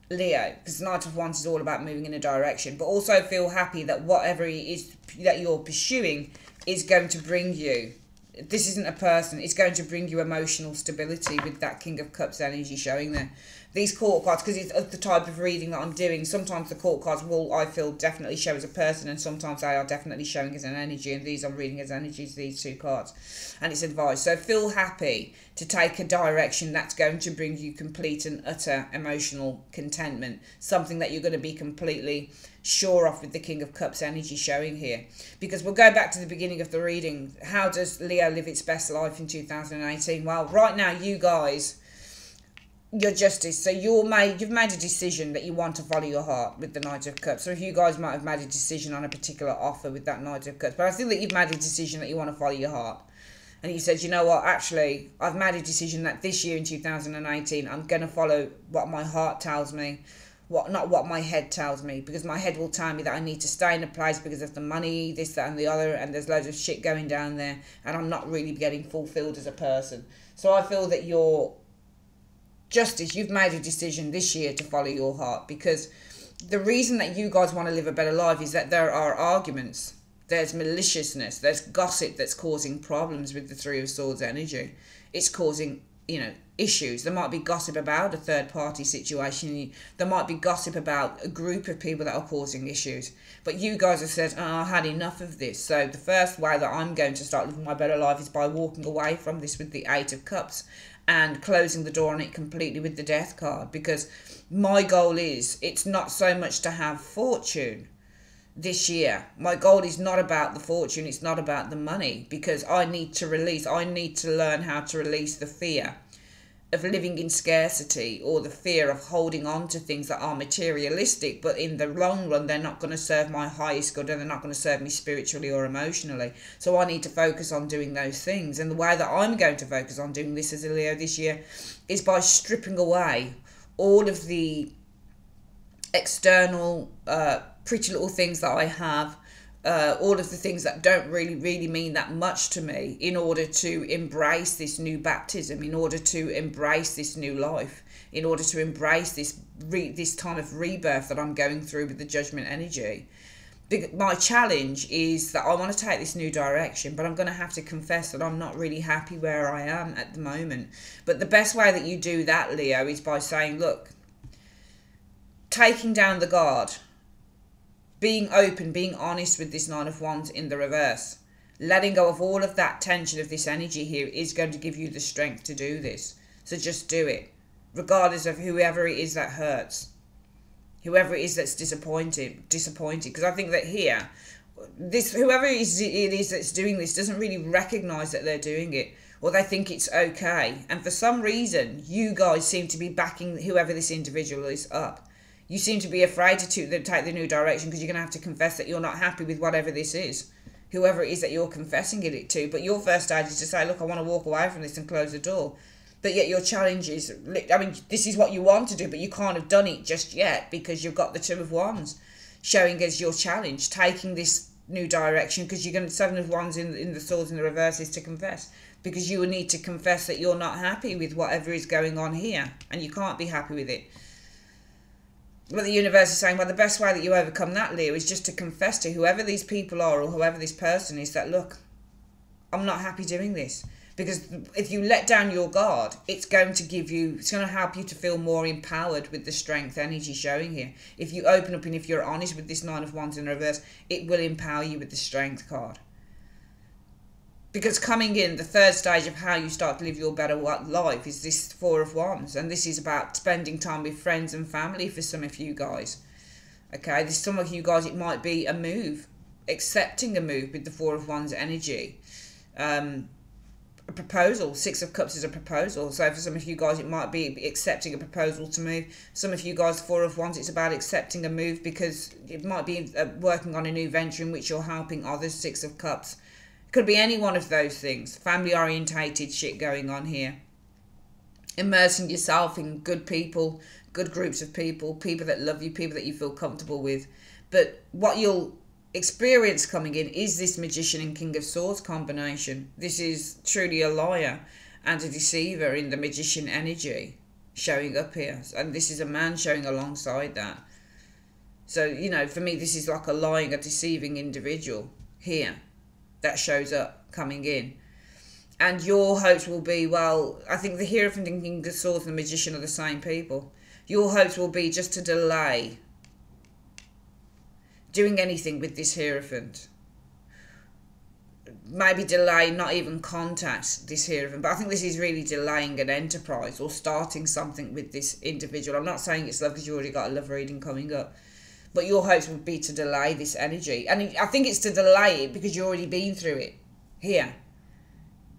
Leo, because Knight of Wands is all about moving in a direction. But also feel happy that whatever it is that you're pursuing is going to bring you, this isn't a person, it's going to bring you emotional stability with that King of Cups energy showing there. These court cards, because it's the type of reading that I'm doing, sometimes the court cards will, I feel, definitely show as a person, and sometimes they are definitely showing as an energy, and these I'm reading as energies, these two cards. And it's advice. So feel happy to take a direction that's going to bring you complete and utter emotional contentment, something that you're going to be completely sure of with the King of Cups energy showing here. Because we'll go back to the beginning of the reading. How does Leo live its best life in 2018? Well, right now, you guys, your justice, so you've made a decision that you want to follow your heart with the Knight of Cups. So if you guys might have made a decision on a particular offer with that Knight of Cups, but I think that you've made a decision that you want to follow your heart. And you said, you know what, actually, I've made a decision that this year in 2018, I'm going to follow what my heart tells me, not what my head tells me, because my head will tell me that I need to stay in a place because of the money, this, that, and the other, and there's loads of shit going down there, and I'm not really getting fulfilled as a person. So I feel that your justice, you've made a decision this year to follow your heart, because the reason that you guys want to live a better life is that there are arguments, there's maliciousness, there's gossip that's causing problems with the Three of Swords energy. It's causing, you know, issues. There might be gossip about a third party situation. There might be gossip about a group of people that are causing issues. But you guys have said, oh, I had enough of this. So the first way that I'm going to start living my better life is by walking away from this with the Eight of Cups and closing the door on it completely with the Death card. Because my goal is, it's not so much to have fortune this year. My goal is not about the fortune, it's not about the money, because I need to learn how to release the fear of living in scarcity, or the fear of holding on to things that are materialistic, but in the long run they're not going to serve my highest good, and they're not going to serve me spiritually or emotionally. So I need to focus on doing those things. And the way that I'm going to focus on doing this as a Leo this year is by stripping away all of the external pretty little things that I have, all of the things that don't really mean that much to me, in order to embrace this new baptism, in order to embrace this new life, in order to embrace this time of rebirth that I'm going through with the judgment energy. My challenge is that I want to take this new direction, but I'm going to have to confess that I'm not really happy where I am at the moment. But the best way that you do that, Leo, is by saying, look, taking down the guard, being open, being honest with this Nine of Wands in the reverse, letting go of all of that tension of this energy here is going to give you the strength to do this. So just do it, regardless of whoever it is that hurts, whoever it is that's disappointed. Because I think that here, whoever it is that's doing this doesn't really recognize that they're doing it, or they think it's okay. And for some reason, you guys seem to be backing whoever this individual is up. You seem to be afraid to take the new direction, because you're going to have to confess that you're not happy with whatever this is, whoever it is that you're confessing it to. But your first stage is to say, look, I want to walk away from this and close the door. But yet your challenge is, I mean, this is what you want to do, but you can't have done it just yet, because you've got the Two of Wands showing as your challenge, taking this new direction, because you're going to, Seven of Wands in the swords in the reverse is to confess, because you will need to confess that you're not happy with whatever is going on here, and you can't be happy with it. But the universe is saying, well, the best way that you overcome that, Leo, is just to confess to whoever these people are, or whoever this person is, that, look, I'm not happy doing this. Because if you let down your guard, it's going to help you to feel more empowered with the strength energy showing here. If you open up and if you're honest with this Nine of Wands in reverse, it will empower you with the strength card. Because coming in, the third stage of how you start to live your better life is this Four of Wands. And this is about spending time with friends and family for some of you guys. Okay, some of you guys, it might be a move. Accepting a move with the Four of Wands energy. A proposal. Six of Cups is a proposal. So for some of you guys, it might be accepting a proposal to move. Some of you guys, Four of Wands, it's about accepting a move, because it might be working on a new venture in which you're helping others. Six of Cups. Could be any one of those things. Family orientated shit going on here. Immersing yourself in good people, good groups of people, people that love you, people that you feel comfortable with. But what you'll experience coming in is this Magician and King of Swords combination. This is truly a liar and a deceiver in the Magician energy showing up here. And this is a man showing alongside that. So, you know, for me, this is like a lying, a deceiving individual here that shows up coming in. And your hopes will be, well, I think the Hierophant and King of Swords and the Magician are the same people. Your hopes will be just to delay doing anything with this Hierophant. Maybe delay, not even contact this Hierophant. But I think this is really delaying an enterprise or starting something with this individual. I'm not saying it's love, because you've already got a love reading coming up. But your hopes would be to delay this energy. And I think it's to delay it because you've already been through it here.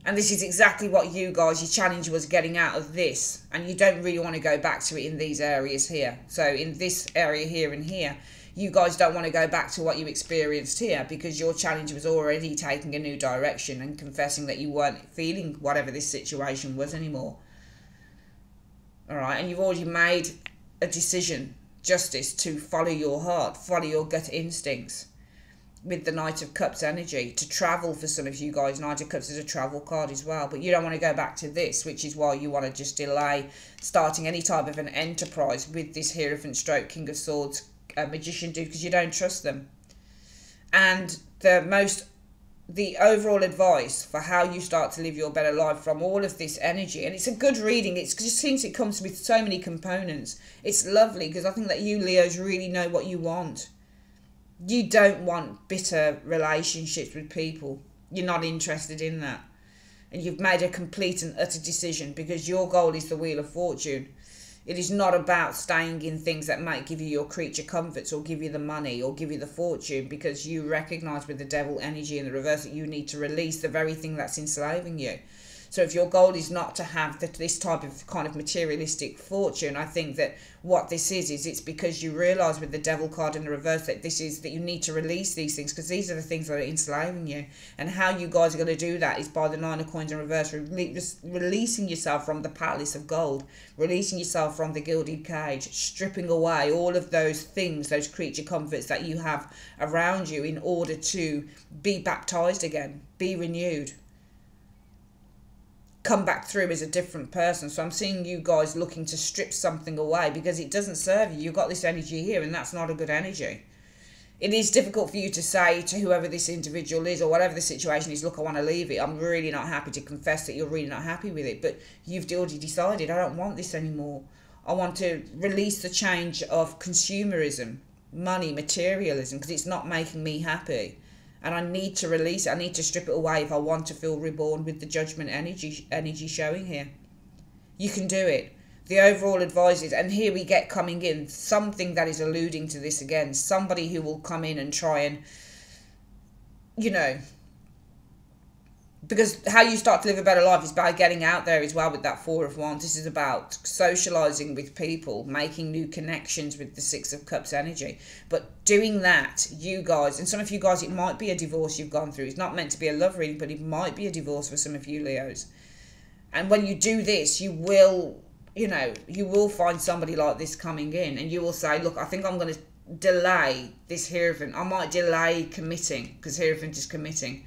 And this is exactly what you guys, your challenge was getting out of this. And you don't really want to go back to it in these areas here. So in this area here and here, you guys don't want to go back to what you experienced here, because your challenge was already taking a new direction and confessing that you weren't feeling whatever this situation was anymore. Alright, and you've already made a decision, Justice, to follow your heart, follow your gut instincts with the Knight of Cups energy, to travel for some of you guys. Knight of Cups is a travel card as well, but you don't want to go back to this, which is why you want to just delay starting any type of an enterprise with this Hierophant stroke King of Swords Magician dude, because you don't trust them. And the overall advice for how you start to live your better life from all of this energy, and it's a good reading, it just seems it comes with so many components. It's lovely, because I think that you Leos really know what you want. You don't want bitter relationships with people. You're not interested in that. And you've made a complete and utter decision, because your goal is the Wheel of Fortune. It is not about staying in things that might give you your creature comforts, or give you the money, or give you the fortune, because you recognise with the Devil energy in the reverse that you need to release the very thing that's enslaving you. So if your goal is not to have this type of kind of materialistic fortune, I think that what this is it's because you realise with the devil card in the reverse that this is that you need to release these things, because these are the things that are enslaving you. And how you guys are going to do that is by the Nine of Coins in reverse, releasing yourself from the palace of gold, releasing yourself from the gilded cage, stripping away all of those things, those creature comforts that you have around you in order to be baptized again, be renewed, come back through as a different person. So I'm seeing you guys looking to strip something away because it doesn't serve you. You've got this energy here and that's not a good energy. It is difficult for you to say to whoever this individual is or whatever the situation is, look, I want to leave it. I'm really not happy, to confess that you're really not happy with it. But you've already decided, I don't want this anymore. I want to release the change of consumerism, money, materialism, because it's not making me happy. And I need to release it. I need to strip it away if I want to feel reborn with the judgment energy showing here. You can do it. The overall advice is, and here we get coming in, something that is alluding to this again. Somebody who will come in and try and, you know, because how you start to live a better life is by getting out there as well with that Four of Wands. This is about socialising with people, making new connections with the Six of Cups energy. But doing that, you guys, and some of you guys, it might be a divorce you've gone through. It's not meant to be a love reading, but it might be a divorce for some of you Leos. And when you do this, you will, you know, you will find somebody like this coming in and you will say, look, I think I'm going to delay this Hierophant. I might delay committing, because Hierophant is committing.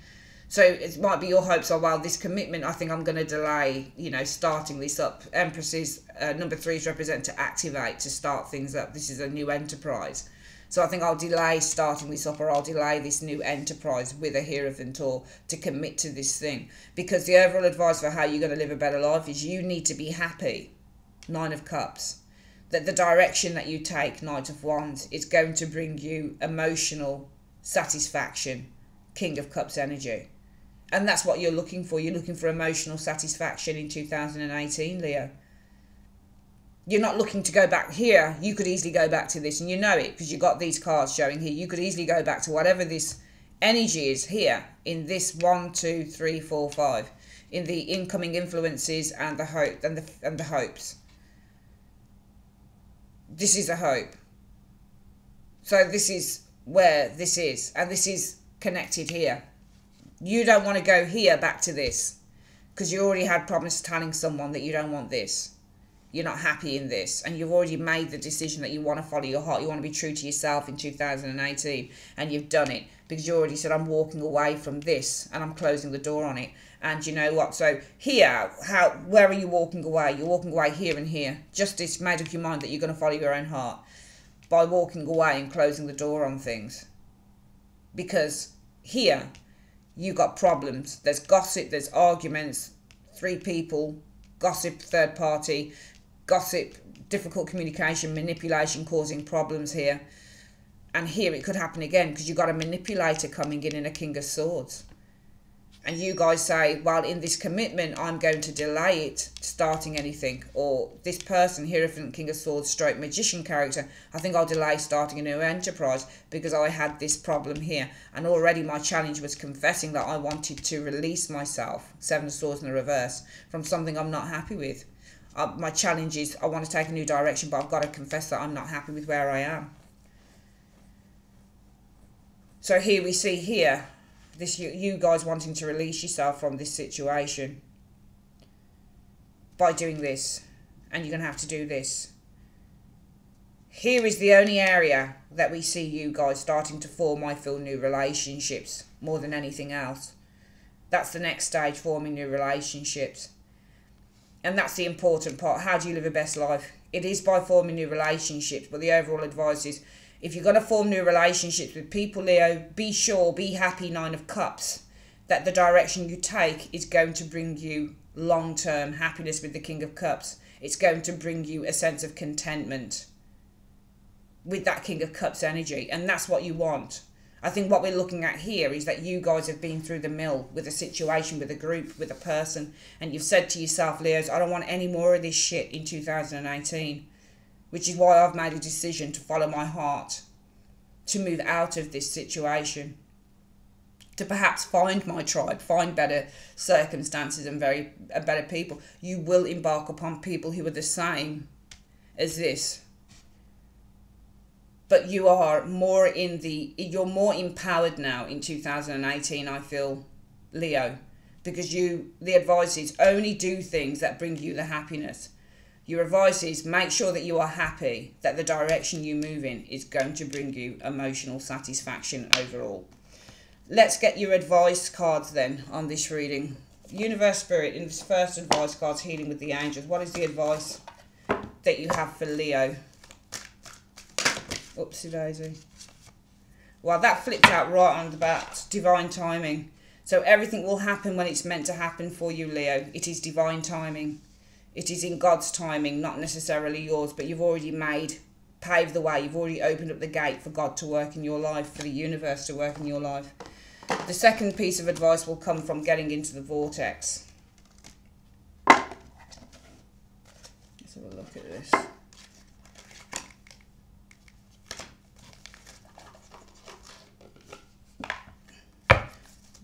So it might be your hopes are, well, this commitment, I think I'm going to delay, you know, starting this up. Empresses, number 3s represent to activate, to start things up. This is a new enterprise. So I think I'll delay starting this up, or I'll delay this new enterprise with a Hierophant, or to commit to this thing. Because the overall advice for how you're going to live a better life is you need to be happy. Nine of Cups. That the direction that you take, Knight of Wands, is going to bring you emotional satisfaction. King of Cups energy. And that's what you're looking for. You're looking for emotional satisfaction in 2018, Leo. You're not looking to go back here. You could easily go back to this, and you know it because you've got these cards showing here. You could easily go back to whatever this energy is here in this 1, 2, 3, 4, 5, in the incoming influences and the hope and the hopes. This is a hope. So this is where this is, and this is connected here. You don't want to go here back to this because you already had problems telling someone that you don't want this. You're not happy in this, and you've already made the decision that you want to follow your heart. You want to be true to yourself in 2018, and you've done it because you already said, I'm walking away from this and I'm closing the door on it. And you know what? So here, where are you walking away? You're walking away here and here. Just this, made up your mind that you're going to follow your own heart by walking away and closing the door on things. Because here, you got problems. There's gossip, there's arguments, 3 people, gossip, third party, gossip, difficult communication, manipulation causing problems here. And here it could happen again because you've got a manipulator coming in a King of Swords. And you guys say, well, in this commitment, I'm going to delay it starting anything. Or this person, Hierophant, King of Swords, stroke magician character, I think I'll delay starting a new enterprise because I had this problem here. And already my challenge was confessing that I wanted to release myself, 7 of Swords in the reverse, from something I'm not happy with. My challenge is I want to take a new direction, but I've got to confess that I'm not happy with where I am. So here we see here, this you guys wanting to release yourself from this situation by doing this, and you're going to have to do this. Here is the only area that we see you guys starting to form, I feel, new relationships more than anything else. That's the next stage, forming new relationships. And that's the important part. How do you live a best life? It is by forming new relationships, but the overall advice is, if you're going to form new relationships with people, Leo, be sure, be happy, 9 of Cups, that the direction you take is going to bring you long-term happiness with the King of Cups. It's going to bring you a sense of contentment with that King of Cups energy, and that's what you want. I think what we're looking at here is that you guys have been through the mill with a situation, with a group, with a person, and you've said to yourself, Leos, I don't want any more of this shit in 2018. Which is why I've made a decision to follow my heart, to move out of this situation. to perhaps find my tribe, find better circumstances and better people. You will embark upon people who are the same as this. But you are more you're more empowered now in 2018, I feel, Leo, because the advice is only do things that bring you the happiness. Your advice is make sure that you are happy, that the direction you move in is going to bring you emotional satisfaction overall. Let's get your advice cards then on this reading. Universe Spirit, in this first advice cards, Healing with the Angels, what is the advice that you have for Leo? Oopsie daisy. Well, that flipped out right on about divine timing. So everything will happen when it's meant to happen for you, Leo. It is divine timing. It is in God's timing, not necessarily yours, but you've already paved the way. You've already opened up the gate for God to work in your life, for the universe to work in your life. The second piece of advice will come from getting into the vortex. Let's have a look at this.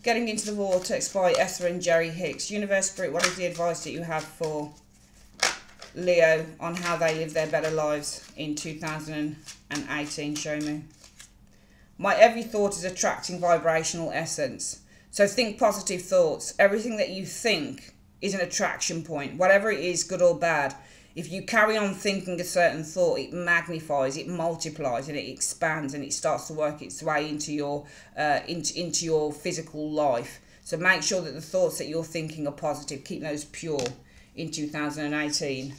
Getting into the Vortex by Esther and Jerry Hicks. Universe Spirit, what is the advice that you have for Leo on how they live their better lives in 2018? Show me. My every thought is attracting vibrational essence. So think positive thoughts. Everything that you think is an attraction point. Whatever it is, good or bad. If you carry on thinking a certain thought, it magnifies, it multiplies, and it expands, and it starts to work its way into your physical life. So make sure that the thoughts that you're thinking are positive. Keep those pure in 2018,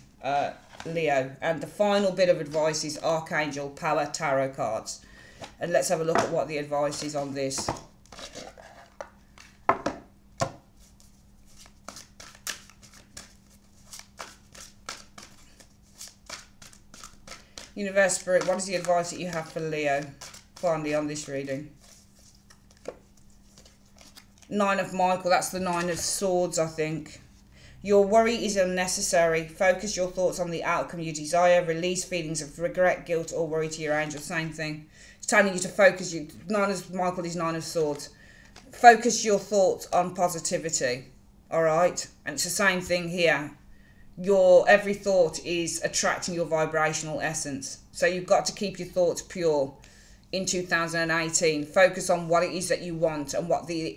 Leo. And the final bit of advice is Archangel Power Tarot cards. And let's have a look at what the advice is on this. Universe Spirit, what is the advice that you have for Leo, finally, on this reading? Nine of Michael, that's the Nine of Swords, I think. Your worry is unnecessary. Focus your thoughts on the outcome you desire. Release feelings of regret, guilt, or worry to your angel. Same thing. It's telling you to focus. Nine of Michael is Nine of Swords. Focus your thoughts on positivity. All right? And it's the same thing here. Your every thought is attracting your vibrational essence. So you've got to keep your thoughts pure in 2018. Focus on what it is that you want and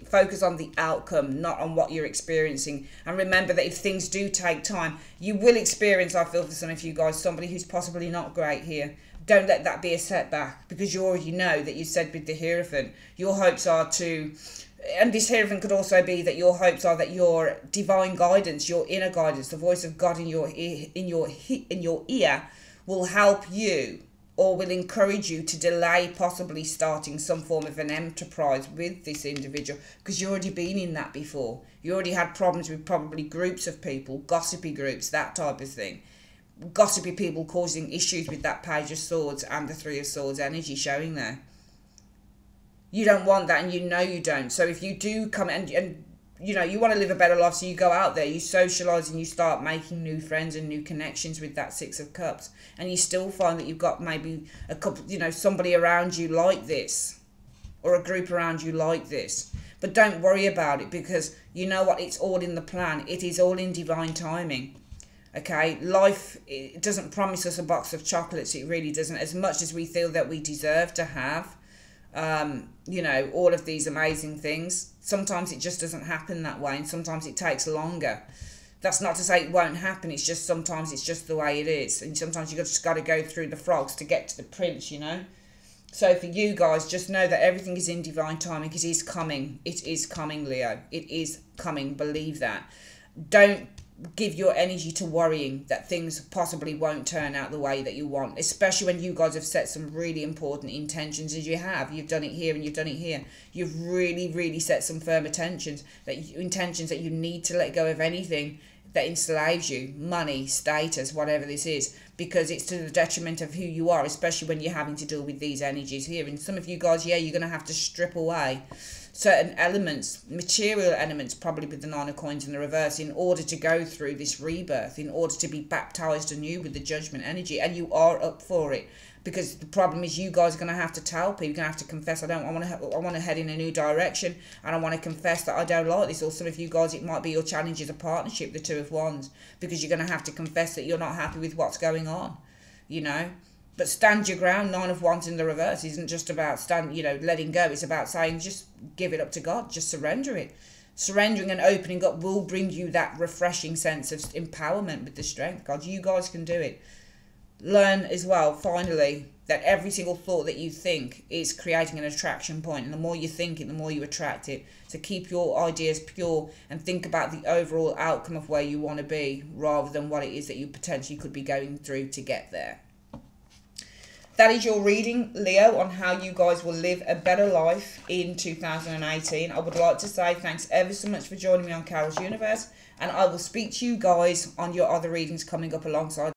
focus on the outcome, not on what you're experiencing. And remember that if things do take time, you will experience, I feel for some of you guys, somebody who's possibly not great here. Don't let that be a setback, because you already know that you said with the Hierophant, your hopes are to... And this Hierophant could also be that your hopes are that your divine guidance, your inner guidance, the voice of God in your ear will help you, or will encourage you to delay possibly starting some form of an enterprise with this individual, because you've already been in that before. You already had problems with probably groups of people, gossipy groups, that type of thing. Gossipy people causing issues with that Page of Swords and the Three of Swords energy showing there. You don't want that, and you know you don't. So if you do come and you know, you want to live a better life, so you go out there, you socialise, and you start making new friends and new connections with that Six of Cups. And you still find that you've got maybe a couple, you know, somebody around you like this, or a group around you like this. But don't worry about it, because you know what? It's all in the plan. It is all in divine timing. Okay, life, it doesn't promise us a box of chocolates. It really doesn't. As much as we feel that we deserve to have, you know, all of these amazing things, sometimes it just doesn't happen that way, and sometimes it takes longer. That's not to say it won't happen. It's just sometimes it's just the way it is, and sometimes you just got to go through the frogs to get to the prince, you know. So for you guys, just know that everything is in divine timing. It is coming. It is coming, Leo. It is coming. Believe that. Don't give your energy to worrying that things possibly won't turn out the way that you want, especially when you guys have set some really important intentions, as you have. You've done it here and you've done it here. You've really set some firm intentions that you need to let go of anything that enslaves you, money, status, whatever this is, because it's to the detriment of who you are, especially when you're having to deal with these energies here. And some of you guys, yeah, you're going to have to strip away certain elements, material elements, probably with the Nine of Coins in the reverse, in order to go through this rebirth, in order to be baptized anew with the Judgment energy. And you are up for it. Because the problem is, you guys are going to have to tell people, you're going to have to confess, I want to head in a new direction, and I want to confess that I don't like this. Or some of you guys, it might be your challenge is a partnership, the Two of Wands, because you're going to have to confess that you're not happy with what's going on, you know. But stand your ground. Nine of Wands in the reverse isn't just about letting go. It's about saying, just give it up to God, just surrender it. Surrendering and opening up will bring you that refreshing sense of empowerment with the strength. God, you guys can do it. Learn as well, finally, that every single thought that you think is creating an attraction point, and the more you think it, the more you attract it. So keep your ideas pure and think about the overall outcome of where you want to be, rather than what it is that you potentially could be going through to get there. That is your reading, Leo, on how you guys will live a better life in 2018. I would like to say thanks ever so much for joining me on Carol's Universe, and I will speak to you guys on your other readings coming up alongside.